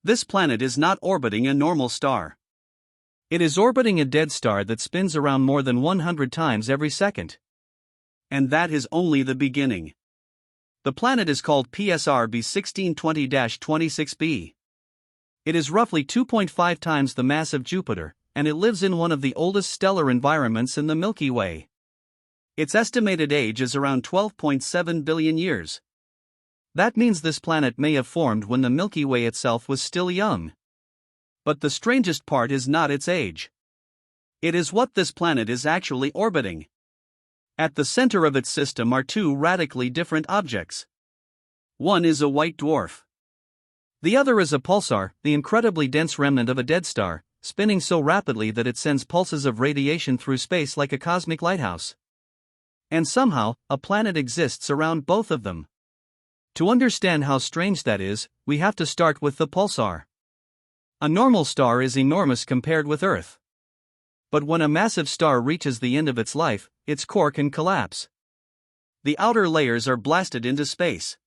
This planet is not orbiting a normal star. It is orbiting a dead star that spins around more than 100 times every second. And that is only the beginning. The planet is called PSR B1620-26b. It is roughly 2.5 times the mass of Jupiter, and it lives in one of the oldest stellar environments in the Milky Way. Its estimated age is around 12.7 billion years. That means this planet may have formed when the Milky Way itself was still young. But the strangest part is not its age. It is what this planet is actually orbiting. At the center of its system are two radically different objects. One is a white dwarf. The other is a pulsar, the incredibly dense remnant of a dead star, spinning so rapidly that it sends pulses of radiation through space like a cosmic lighthouse. And somehow, a planet exists around both of them. To understand how strange that is, we have to start with the pulsar. A normal star is enormous compared with Earth. But when a massive star reaches the end of its life, its core can collapse. The outer layers are blasted into space.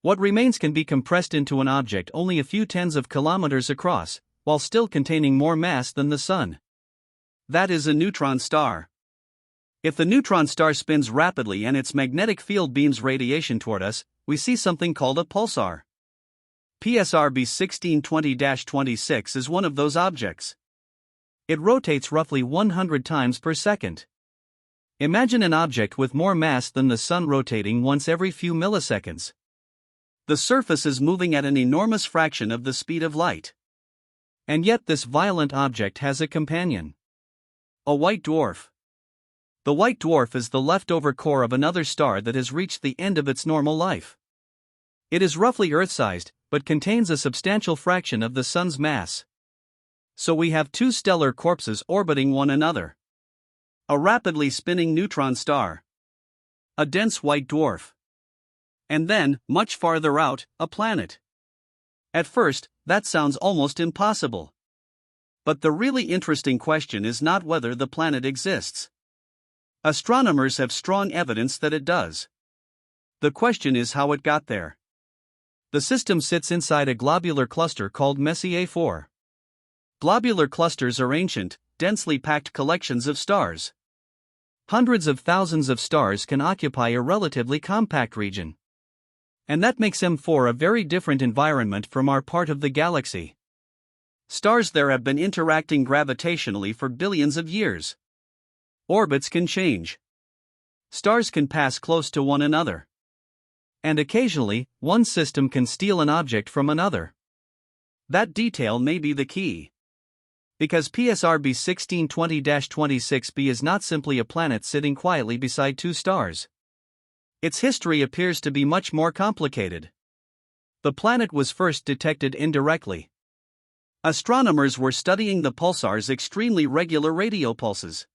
What remains can be compressed into an object only a few tens of kilometers across, while still containing more mass than the Sun. That is a neutron star. If the neutron star spins rapidly and its magnetic field beams radiation toward us, we see something called a pulsar. PSR B1620-26 is one of those objects. It rotates roughly 100 times per second. Imagine an object with more mass than the Sun rotating once every few milliseconds. The surface is moving at an enormous fraction of the speed of light. And yet this violent object has a companion. A white dwarf. The white dwarf is the leftover core of another star that has reached the end of its normal life. It is roughly Earth-sized, but contains a substantial fraction of the Sun's mass. So we have two stellar corpses orbiting one another. A rapidly spinning neutron star. A dense white dwarf. And then, much farther out, a planet. At first, that sounds almost impossible. But the really interesting question is not whether the planet exists. Astronomers have strong evidence that it does. The question is how it got there. The system sits inside a globular cluster called Messier 4. Globular clusters are ancient, densely packed collections of stars. Hundreds of thousands of stars can occupy a relatively compact region. And that makes M4 a very different environment from our part of the galaxy. Stars there have been interacting gravitationally for billions of years. Orbits can change. Stars can pass close to one another. And occasionally, one system can steal an object from another. That detail may be the key. Because PSR B1620-26b is not simply a planet sitting quietly beside two stars. Its history appears to be much more complicated. The planet was first detected indirectly. Astronomers were studying the pulsar's extremely regular radio pulses.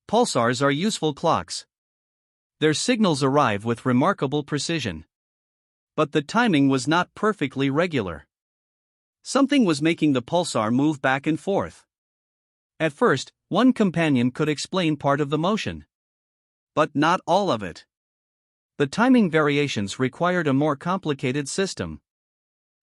Pulsars are useful clocks. Their signals arrive with remarkable precision. But the timing was not perfectly regular. Something was making the pulsar move back and forth. At first, one companion could explain part of the motion. But not all of it. The timing variations required a more complicated system.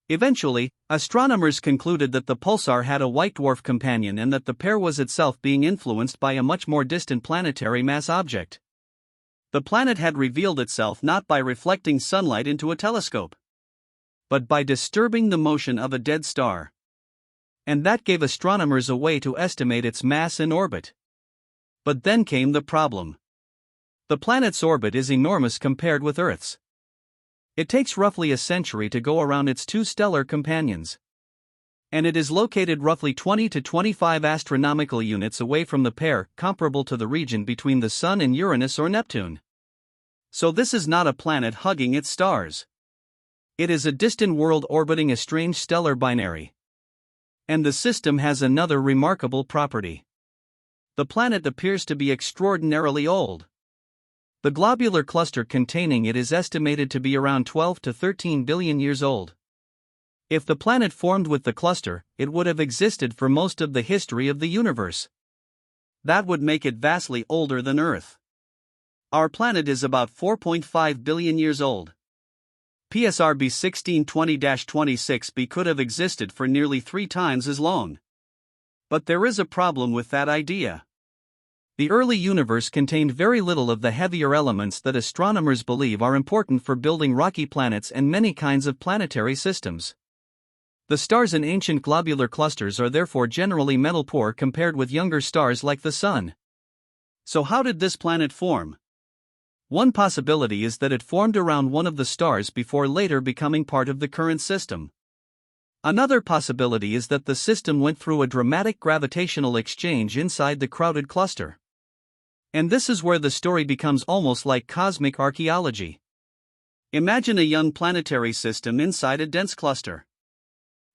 Eventually, astronomers concluded that the pulsar had a white dwarf companion and that the pair was itself being influenced by a much more distant planetary mass object. The planet had revealed itself not by reflecting sunlight into a telescope, but by disturbing the motion of a dead star. And that gave astronomers a way to estimate its mass and orbit. But then came the problem. The planet's orbit is enormous compared with Earth's. It takes roughly a century to go around its two stellar companions. And it is located roughly 20 to 25 astronomical units away from the pair, comparable to the region between the Sun and Uranus or Neptune. So this is not a planet hugging its stars. It is a distant world orbiting a strange stellar binary. And the system has another remarkable property. The planet appears to be extraordinarily old. The globular cluster containing it is estimated to be around 12 to 13 billion years old. If the planet formed with the cluster, it would have existed for most of the history of the universe. That would make it vastly older than Earth. Our planet is about 4.5 billion years old. PSRB 1620-26b could have existed for nearly 3 times as long. But there is a problem with that idea. The early universe contained very little of the heavier elements that astronomers believe are important for building rocky planets and many kinds of planetary systems. The stars in ancient globular clusters are therefore generally metal-poor compared with younger stars like the Sun. So how did this planet form? One possibility is that it formed around one of the stars before later becoming part of the current system. Another possibility is that the system went through a dramatic gravitational exchange inside the crowded cluster. And this is where the story becomes almost like cosmic archaeology. Imagine a young planetary system inside a dense cluster.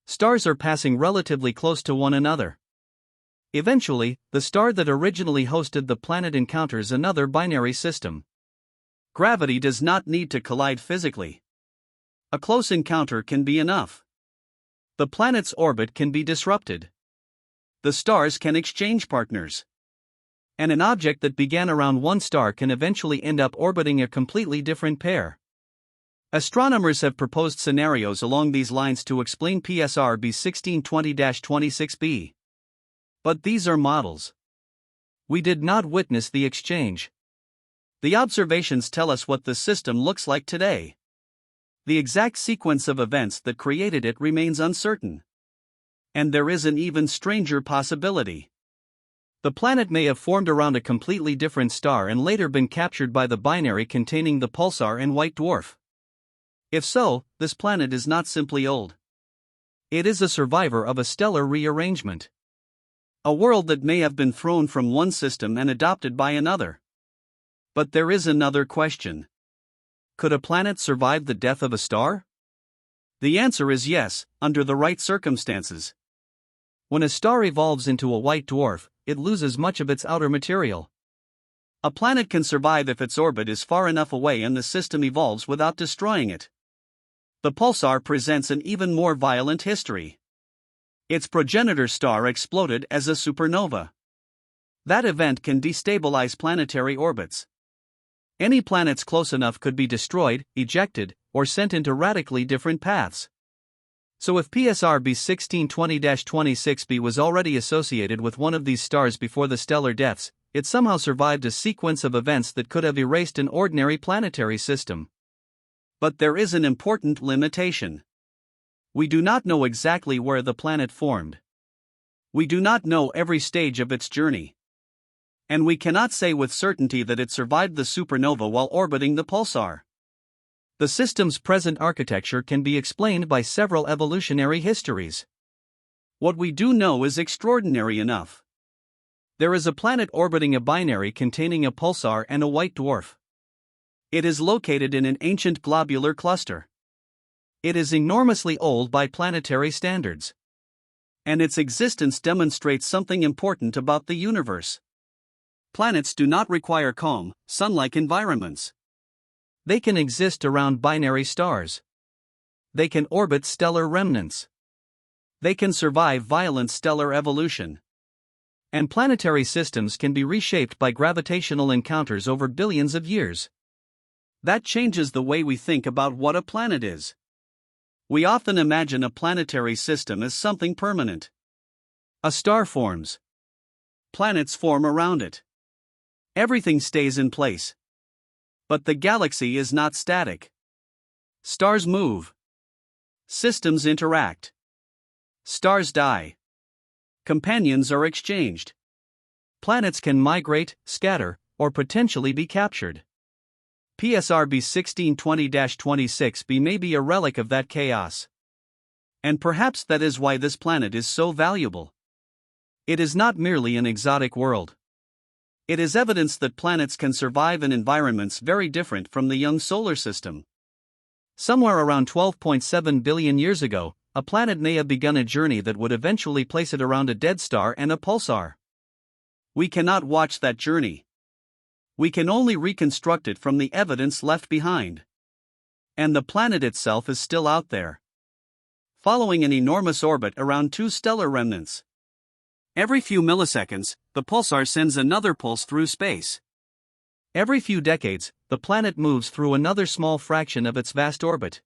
Stars are passing relatively close to one another. Eventually, the star that originally hosted the planet encounters another binary system. Gravity does not need to collide physically. A close encounter can be enough. The planet's orbit can be disrupted. The stars can exchange partners. And an object that began around one star can eventually end up orbiting a completely different pair. Astronomers have proposed scenarios along these lines to explain PSRB 1620-26b. But these are models. We did not witness the exchange. The observations tell us what the system looks like today. The exact sequence of events that created it remains uncertain. And there is an even stranger possibility. The planet may have formed around a completely different star and later been captured by the binary containing the pulsar and white dwarf. If so, this planet is not simply old. It is a survivor of a stellar rearrangement. A world that may have been thrown from one system and adopted by another. But there is another question. Could a planet survive the death of a star? The answer is yes, under the right circumstances. When a star evolves into a white dwarf, it loses much of its outer material. A planet can survive if its orbit is far enough away and the system evolves without destroying it. The pulsar presents an even more violent history. Its progenitor star exploded as a supernova. That event can destabilize planetary orbits. Any planets close enough could be destroyed, ejected, or sent into radically different paths. So if PSRB 1620-26b was already associated with one of these stars before the stellar deaths, it somehow survived a sequence of events that could have erased an ordinary planetary system. But there is an important limitation. We do not know exactly where the planet formed. We do not know every stage of its journey. And we cannot say with certainty that it survived the supernova while orbiting the pulsar. The system's present architecture can be explained by several evolutionary histories. What we do know is extraordinary enough. There is a planet orbiting a binary containing a pulsar and a white dwarf. It is located in an ancient globular cluster. It is enormously old by planetary standards. And its existence demonstrates something important about the universe. Planets do not require calm, sun-like environments. They can exist around binary stars. They can orbit stellar remnants. They can survive violent stellar evolution. And planetary systems can be reshaped by gravitational encounters over billions of years. That changes the way we think about what a planet is. We often imagine a planetary system as something permanent. A star forms. Planets form around it. Everything stays in place. But the galaxy is not static. Stars move. Systems interact. Stars die. Companions are exchanged. Planets can migrate, scatter, or potentially be captured. PSRB 1620-26b may be a relic of that chaos. And perhaps that is why this planet is so valuable. It is not merely an exotic world. It is evidence that planets can survive in environments very different from the young solar system. Somewhere around 12.7 billion years ago, a planet may have begun a journey that would eventually place it around a dead star and a pulsar. We cannot watch that journey. We can only reconstruct it from the evidence left behind. And the planet itself is still out there, following an enormous orbit around two stellar remnants. Every few milliseconds, the pulsar sends another pulse through space. Every few decades, the planet moves through another small fraction of its vast orbit.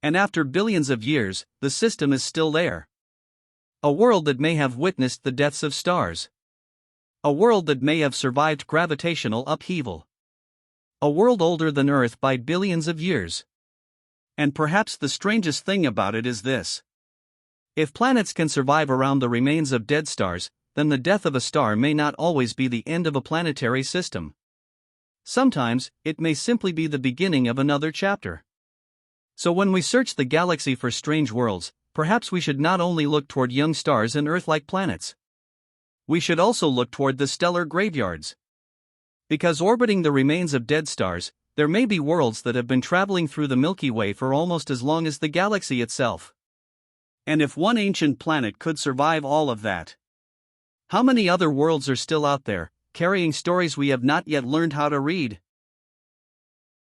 And after billions of years, the system is still there. A world that may have witnessed the deaths of stars. A world that may have survived gravitational upheaval. A world older than Earth by billions of years. And perhaps the strangest thing about it is this. If planets can survive around the remains of dead stars, then the death of a star may not always be the end of a planetary system. Sometimes, it may simply be the beginning of another chapter. So when we search the galaxy for strange worlds, perhaps we should not only look toward young stars and Earth-like planets. We should also look toward the stellar graveyards. Because orbiting the remains of dead stars, there may be worlds that have been traveling through the Milky Way for almost as long as the galaxy itself. And if one ancient planet could survive all of that, how many other worlds are still out there, carrying stories we have not yet learned how to read?